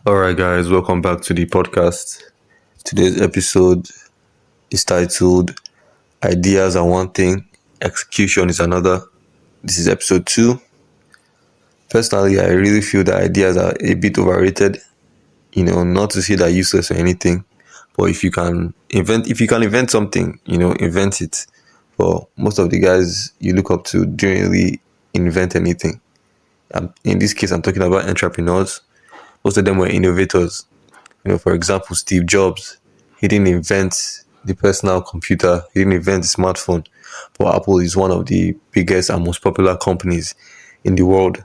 All right, guys, welcome back to the podcast. Today's episode is titled Ideas are one thing, execution is another. This is episode 2. Personally, I really feel that ideas are a bit overrated. Not to say they're useless or anything, but if you can invent something, invent it. But most of the guys you look up to don't really invent anything. In this case, I'm talking about entrepreneurs. Most of them were innovators. For example, Steve Jobs, he didn't invent the personal computer, he didn't invent the smartphone, but Apple is one of the biggest and most popular companies in the world.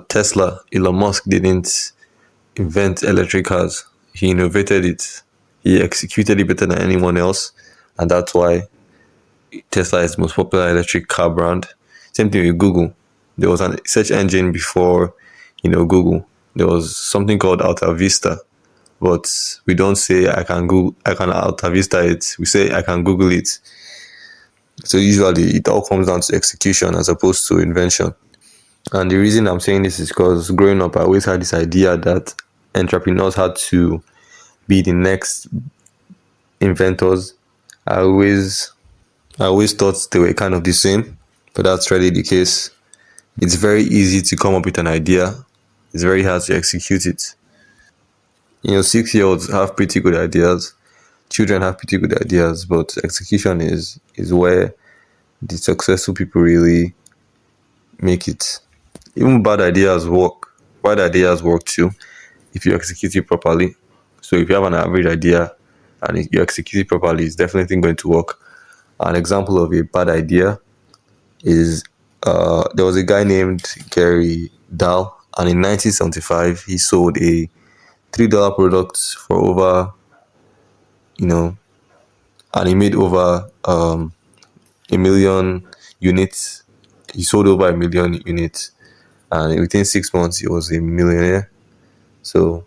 Tesla, Elon Musk didn't invent electric cars, he innovated it, he executed it better than anyone else, and that's why Tesla is the most popular electric car brand. Same thing with Google. There was a search engine before, Google. There was something called Alta Vista, but we don't say I can Alta Vista it. We say I can Google it. So usually it all comes down to execution as opposed to invention. And the reason I'm saying this is because growing up, I always had this idea that entrepreneurs had to be the next inventors. I always thought they were kind of the same, but that's really the case. It's very easy to come up with an idea. It's very hard to execute it. 6-year-olds have pretty good ideas. Children have pretty good ideas, but execution is where the successful people really make it. Even bad ideas work. Bad ideas work too if you execute it properly. So if you have an average idea and if you execute it properly, it's definitely going to work. An example of a bad idea is there was a guy named Gary Dahl, and in 1975 he sold a $3 product for over, and he made over a million units. He sold over a million units, and within 6 months he was a millionaire. So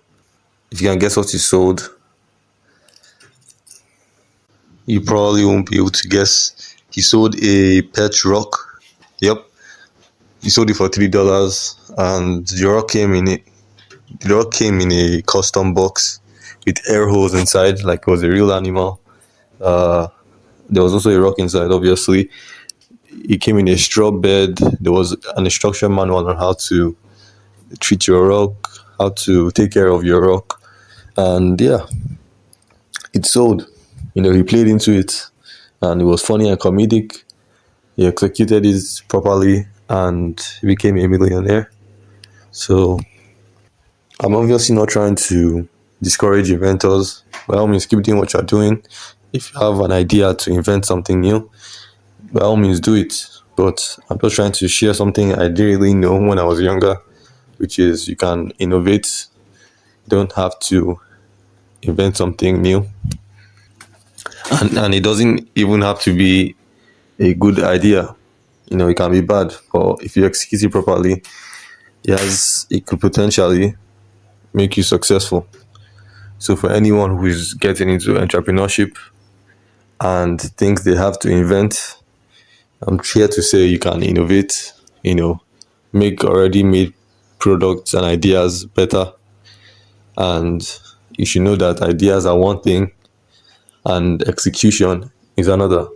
if you can guess what he sold, you probably won't be able to guess. He sold a pet rock. Yep, he sold it for $3, and the rock came in it. The rock came in a custom box with air holes inside, like it was a real animal. There was also a rock inside, obviously. It came in a straw bed. There was an instruction manual on how to treat your rock, how to take care of your rock. And yeah, it sold. He played into it, and it was funny and comedic. He executed it properly and became a millionaire. So I'm obviously not trying to discourage inventors. By all means, keep doing what you're doing. If you have an idea to invent something new, by all means, do it. But I'm just trying to share something I didn't really know when I was younger, which is you can innovate. You don't have to invent something new. And it doesn't even have to be a good idea. It can be bad, but if you execute it properly, it could potentially make you successful. So for anyone who is getting into entrepreneurship and thinks they have to invent, I'm here to say you can innovate, make already made products and ideas better. And you should know that ideas are one thing and execution is another.